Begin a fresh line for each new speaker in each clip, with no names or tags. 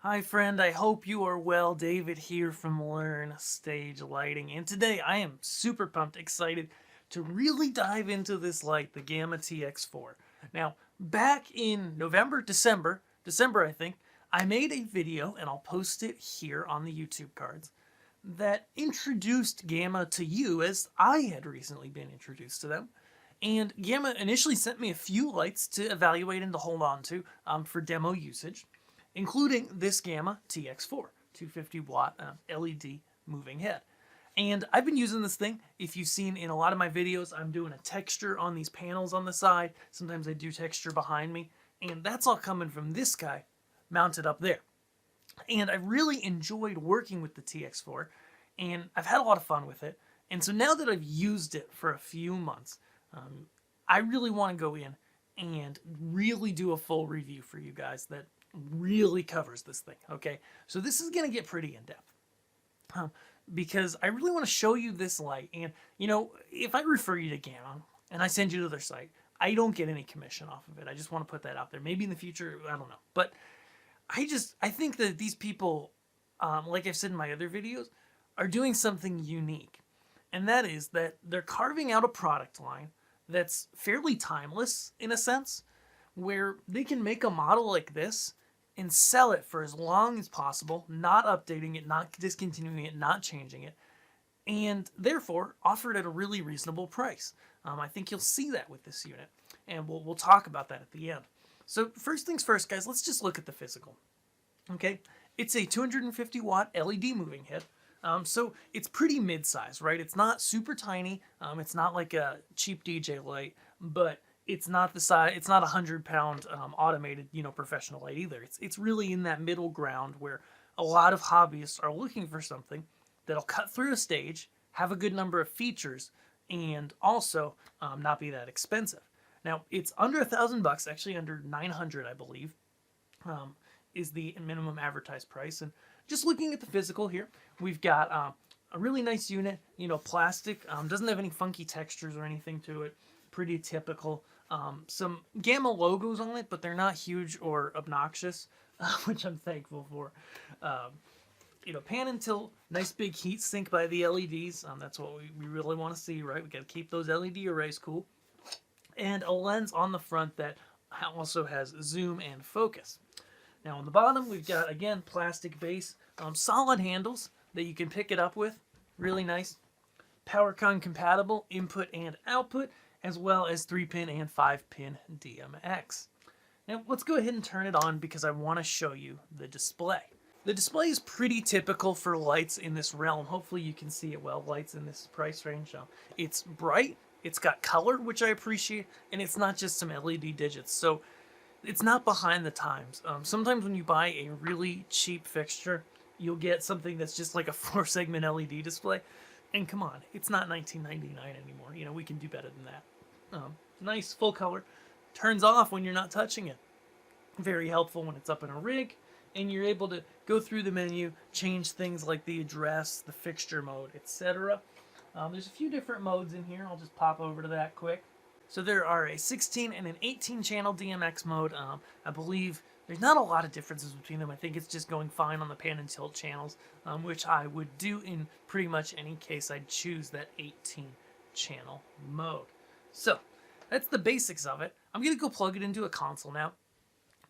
Hi friend, I hope you are well. David here from Learn Stage Lighting, and today I am super pumped, excited to really dive into this light, the Gamma TX4. Now, back in December I think, I made a video, and I'll post it here on the YouTube cards, that introduced Gamma to you as I had recently been introduced to them. And Gamma initially sent me a few lights to evaluate and to hold on to for demo usage, including this Gamma TX4, 250 watt LED moving head. And I've been using this thing. If you've seen in a lot of my videos, I'm doing a texture on these panels on the side. Sometimes I do texture behind me. And that's all coming from this guy mounted up there. And I really enjoyed working with the TX4, and I've had a lot of fun with it. And so now that I've used it for a few months, I really want to go in and really do a full review for you guys that really covers this thing, okay? So this is going to get pretty in-depth because I really want to show you this light. And, you know, if I refer you to Gamma and I send you to their site, I don't get any commission off of it. I just want to put that out there. Maybe in the future, I don't know. But I think that these people, like I've said in my other videos, are doing something unique. And that is that they're carving out a product line that's fairly timeless in a sense, where they can make a model like this and sell it for as long as possible, not updating it, not discontinuing it, not changing it, and therefore offer it at a really reasonable price. I think you'll see that with this unit, and we'll talk about that at the end. So first things first, guys, let's just look at the physical. Okay, it's a 250 watt LED moving head. So it's pretty mid-size, right? It's not super tiny. It's not like a cheap DJ light, but it's not the size. It's not a 100-pound automated, professional light either. It's really in that middle ground where a lot of hobbyists are looking for something that'll cut through a stage, have a good number of features, and also not be that expensive. Now it's under $1,000, actually under 900, I believe, is the minimum advertised price. And just looking at the physical here, we've got a really nice unit, plastic, doesn't have any funky textures or anything to it, pretty typical. Some Gamma logos on it, but they're not huge or obnoxious, which I'm thankful for. Pan and tilt, nice big heat sink by the LEDs. That's what we really want to see, right? We got to keep those LED arrays cool. And a lens on the front that also has zoom and focus. Now on the bottom, we've got, again, plastic base, solid handles that you can pick it up with. Really nice. PowerCon compatible input and output, as well as 3-pin and 5-pin DMX. Now let's go ahead and turn it on because I want to show you the display. The display is pretty typical for lights in this realm. Hopefully you can see it well, lights in this price range. It's bright, it's got color, which I appreciate, and it's not just some LED digits. So it's not behind the times. Sometimes when you buy a really cheap fixture, you'll get something that's just like a 4-segment LED display. And come on, it's not 1999 anymore. We can do better than that. Nice full color. Turns off when you're not touching it. Very helpful when it's up in a rig, and you're able to go through the menu, change things like the address, the fixture mode, etc. There's a few different modes in here. I'll just pop over to that quick. So there are a 16 and an 18 channel DMX mode. I believe there's not a lot of differences between them. I think it's just going fine on the pan and tilt channels, which I would do in pretty much any case. I'd choose that 18 channel mode. So that's the basics of it. I'm going to go plug it into a console now,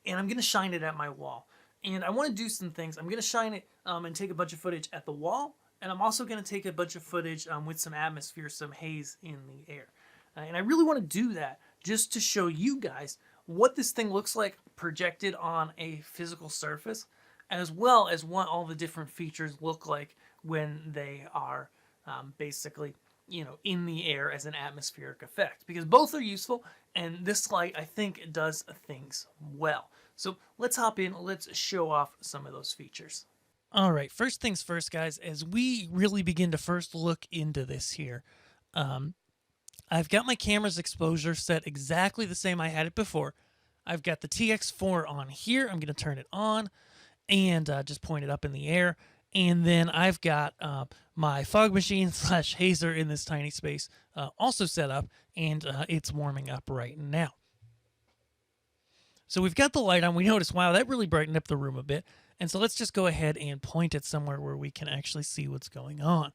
and I'm going to shine it at my wall. And I want to do some things. I'm going to shine it and take a bunch of footage at the wall, and I'm also going to take a bunch of footage with some atmosphere, some haze in the air. And I really want to do that just to show you guys what this thing looks like projected on a physical surface, as well as what all the different features look like when they are basically, in the air as an atmospheric effect. Because both are useful, and this light, I think, does things well. So let's hop in, let's show off some of those features. All right, first things first, guys, as we really begin to first look into this here, I've got my camera's exposure set exactly the same I had it before. I've got the TX4 on here. I'm going to turn it on and just point it up in the air. And then I've got my fog machine / hazer in this tiny space also set up, and it's warming up right now. So we've got the light on. We notice, wow, that really brightened up the room a bit. And so let's just go ahead and point it somewhere where we can actually see what's going on.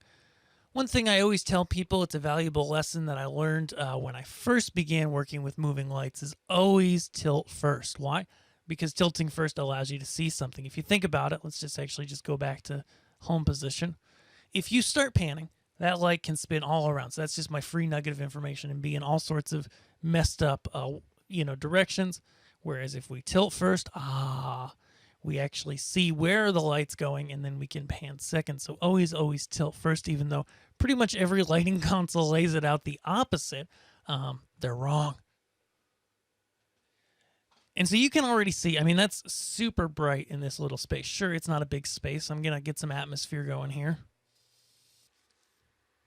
One thing I always tell people, it's a valuable lesson that I learned when I first began working with moving lights, is always tilt first. Why? Because tilting first allows you to see something. If you think about it, let's just actually just go back to home position. If you start panning, that light can spin all around. So that's just my free nugget of information and be in all sorts of messed up, directions. Whereas if we tilt first, we actually see where the light's going, and then we can pan second. So always, always tilt first, even though pretty much every lighting console lays it out the opposite. They're wrong. And so you can already see, I mean, that's super bright in this little space. Sure, it's not a big space. I'm going to get some atmosphere going here.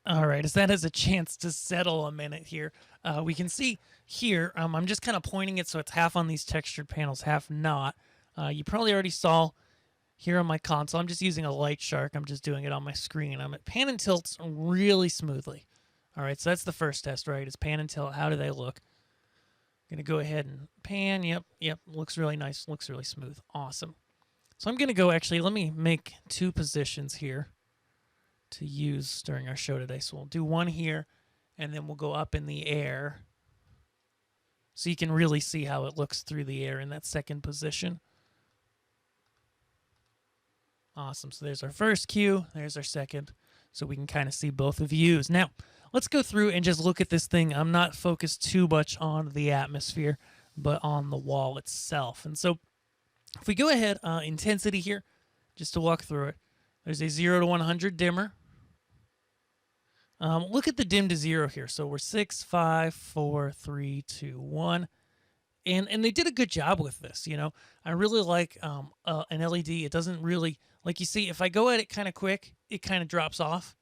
All right, as that has a chance to settle a minute here, we can see here, I'm just kind of pointing it so it's half on these textured panels, half not. You probably already saw here on my console, I'm just using a light shark. I'm just doing it on my screen. I'm at pan and tilts really smoothly. All right, so that's the first test, right? Is pan and tilt. How do they look? I'm going to go ahead and pan. Yep, looks really nice. Looks really smooth. Awesome. So I'm going to go, actually, let me make two positions here to use during our show today. So we'll do one here, and then we'll go up in the air so you can really see how it looks through the air in that second position. Awesome. So there's our first cue. There's our second. So we can kind of see both views. Now, let's go through and just look at this thing. I'm not focused too much on the atmosphere, but on the wall itself. And so if we go ahead, intensity here, just to walk through it, there's a 0 to 100 dimmer. Look at the dim to 0 here. So we're 6, 5, 4, 3, 2, 1. And they did a good job with this, you know. I really like an LED. It doesn't really, like you see, if I go at it kind of quick, it kind of drops off.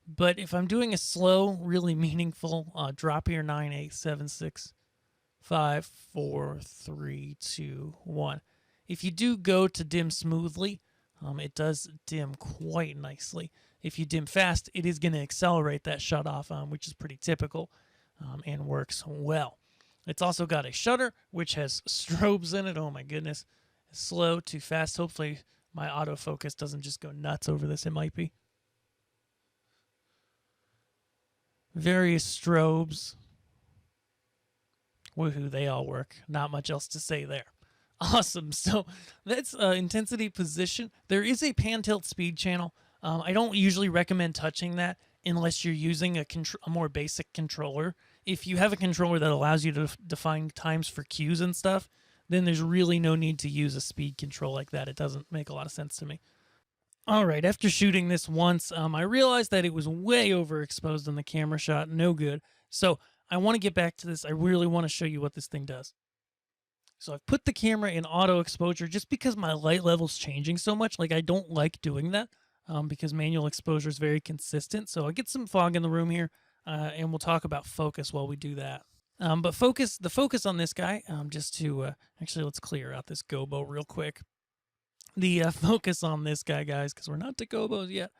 But if I'm doing a slow, really meaningful drop here, 9, 8, 7, 6, 5, 4, 3, 2, 1. If you do go to dim smoothly, it does dim quite nicely. If you dim fast, it is going to accelerate that shut off, which is pretty typical and works well. It's also got a shutter, which has strobes in it. Oh my goodness. Slow to fast. Hopefully my autofocus doesn't just go nuts over this. It might be. Various strobes. Woohoo, they all work. Not much else to say there. Awesome. So that's intensity position. There is a pan tilt speed channel. I don't usually recommend touching that unless you're using a more basic controller. If you have a controller that allows you to define times for cues and stuff, then there's really no need to use a speed control like that. It doesn't make a lot of sense to me. All right, after shooting this once, I realized that it was way overexposed on the camera shot. No good. So I want to get back to this. I really want to show you what this thing does. So I've put the camera in auto exposure just because my light level's changing so much. Like, I don't like doing that because manual exposure is very consistent. So I'll get some fog in the room here, and we'll talk about focus while we do that. But the focus on this guy, just to, actually, let's clear out this gobo real quick. The focus on this guy, guys, because we're not to gobos yet,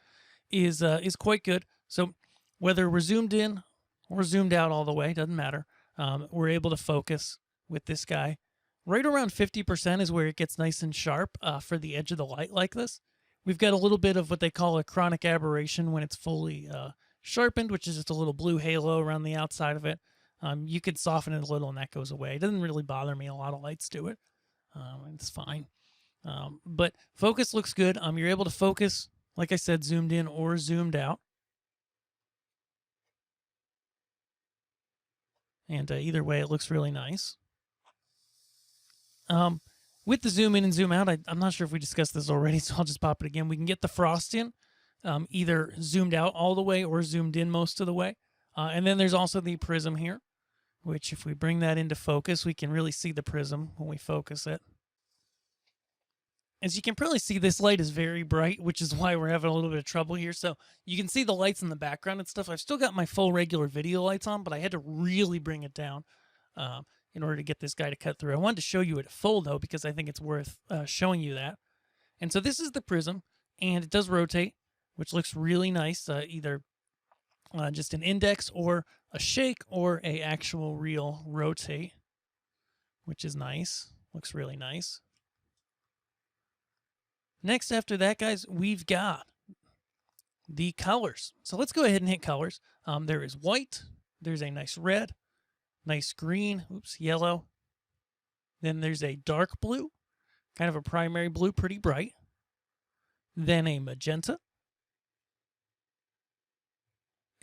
is quite good. So whether we're zoomed in or zoomed out all the way, doesn't matter. We're able to focus with this guy. Right around 50% is where it gets nice and sharp for the edge of the light like this. We've got a little bit of what they call a chronic aberration when it's fully sharpened, which is just a little blue halo around the outside of it. You could soften it a little and that goes away. It doesn't really bother me. A lot of lights do it. It's fine. But focus looks good. You're able to focus, like I said, zoomed in or zoomed out. And either way, it looks really nice. With the zoom in and zoom out, I'm not sure if we discussed this already, so I'll just pop it again. We can get the frost in, either zoomed out all the way or zoomed in most of the way. And then there's also the prism here, which if we bring that into focus, we can really see the prism when we focus it. As you can probably see, this light is very bright, which is why we're having a little bit of trouble here. So you can see the lights in the background and stuff. I've still got my full regular video lights on, but I had to really bring it down in order to get this guy to cut through. I wanted to show you it full, though, because I think it's worth showing you that. And so this is the prism, and it does rotate, which looks really nice, either just an index or a shake or a actual real rotate, which is nice. Looks really nice. Next after that, guys, we've got the colors. So let's go ahead and hit colors. There is white, there's a nice red, nice green, oops, yellow. Then there's a dark blue, kind of a primary blue, pretty bright. Then a magenta,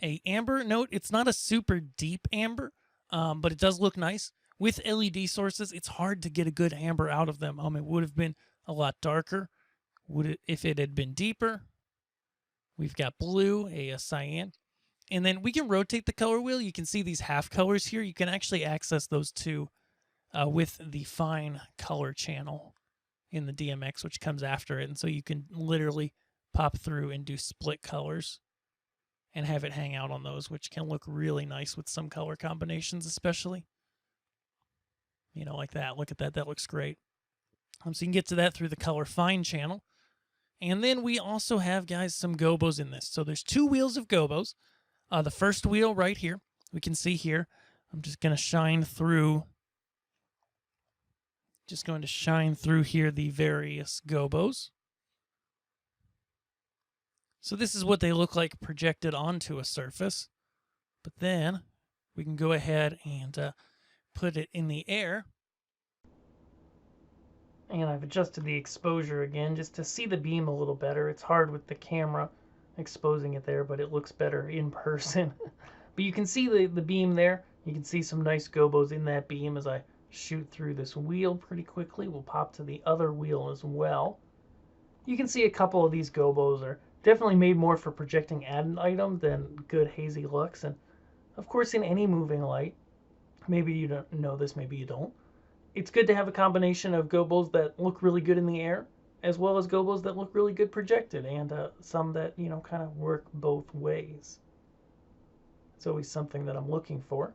a amber. Note, it's not a super deep amber, but it does look nice. With LED sources, it's hard to get a good amber out of them. It would have been a lot darker if it had been deeper. We've got blue, a cyan. And then we can rotate the color wheel. You can see these half colors here. You can actually access those two with the fine color channel in the DMX, which comes after it. And so you can literally pop through and do split colors and have it hang out on those, which can look really nice with some color combinations, especially. You know, like that. Look at that. That looks great. So you can get to that through the color fine channel. And then we also have, guys, some gobos in this. So there's 2 wheels of gobos. The first wheel right here, we can see here. I'm just going to shine through. Just going to shine through here the various gobos. So this is what they look like projected onto a surface. But then we can go ahead and put it in the air. And I've adjusted the exposure again just to see the beam a little better. It's hard with the camera exposing it there, but it looks better in person. But you can see the beam there. You can see some nice gobos in that beam as I shoot through this wheel pretty quickly. We'll pop to the other wheel as well. You can see a couple of these gobos are definitely made more for projecting an item than good hazy looks. And of course, in any moving light, maybe you don't know this, maybe you don't, it's good to have a combination of gobos that look really good in the air, as well as gobos that look really good projected, and some that, you know, kind of work both ways. It's always something that I'm looking for.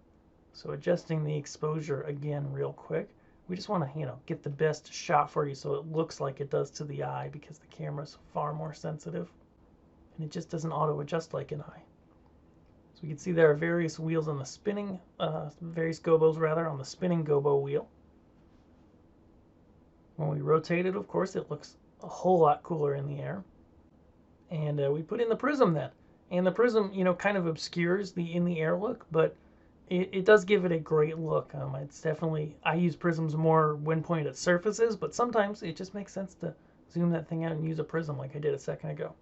So adjusting the exposure again real quick. We just want to, you know, get the best shot for you so it looks like it does to the eye, because the camera's far more sensitive and it just doesn't auto adjust like an eye. So we can see there are various wheels on the spinning, various gobos rather, on the spinning gobo wheel. When we rotate it, of course, it looks a whole lot cooler in the air. And we put in the prism then. And the prism, you know, kind of obscures the in the air look, but it does give it a great look. It's definitely, I use prisms more when pointed at surfaces, but sometimes it just makes sense to zoom that thing out and use a prism like I did a second ago.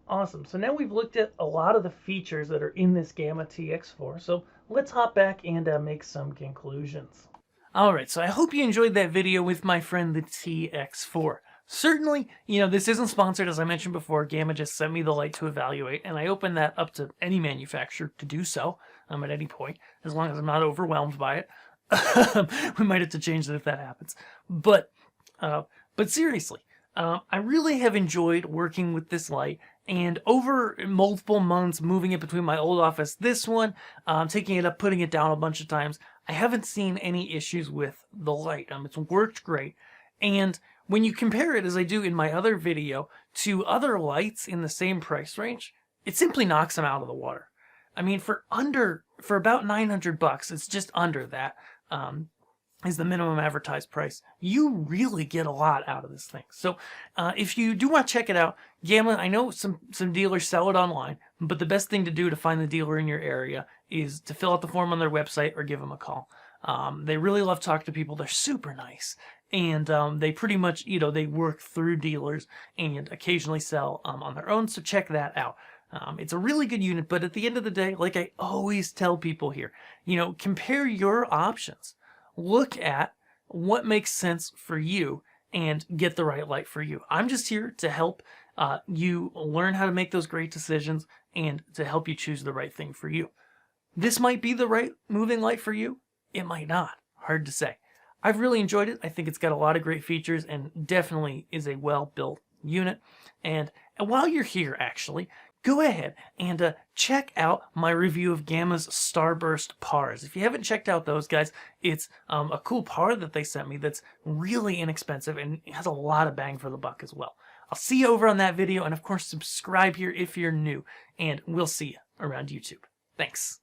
Awesome. So now we've looked at a lot of the features that are in this Gamma TX4. So let's hop back and make some conclusions. Alright, so I hope you enjoyed that video with my friend the TX4. Certainly, you know, this isn't sponsored, as I mentioned before. Gamma just sent me the light to evaluate, and I open that up to any manufacturer to do so at any point, as long as I'm not overwhelmed by it. We might have to change that if that happens. But seriously, I really have enjoyed working with this light, and over multiple months moving it between my old office, this one, taking it up, putting it down a bunch of times, I haven't seen any issues with the light. It's worked great. And when you compare it, as I do in my other video, to other lights in the same price range, it simply knocks them out of the water. I mean, for about $900, it's just under that, is the minimum advertised price. You really get a lot out of this thing. So if you do want to check it out, Gamma, I know some dealers sell it online, but the best thing to do to find the dealer in your area is to fill out the form on their website or give them a call. They really love talking to people. They're super nice. And they pretty much, you know, they work through dealers and occasionally sell on their own. So check that out. It's a really good unit, but at the end of the day, like I always tell people here, you know, compare your options. Look at what makes sense for you and get the right light for you. I'm just here to help you learn how to make those great decisions and to help you choose the right thing for you. This might be the right moving light for you. It might not. Hard to say. I've really enjoyed it. I think it's got a lot of great features and definitely is a well-built unit. And while you're here, actually, go ahead and check out my review of Gamma's Starburst PARs. If you haven't checked out those, guys, it's a cool PAR that they sent me that's really inexpensive and has a lot of bang for the buck as well. I'll see you over on that video, and of course, subscribe here if you're new, and we'll see you around YouTube. Thanks.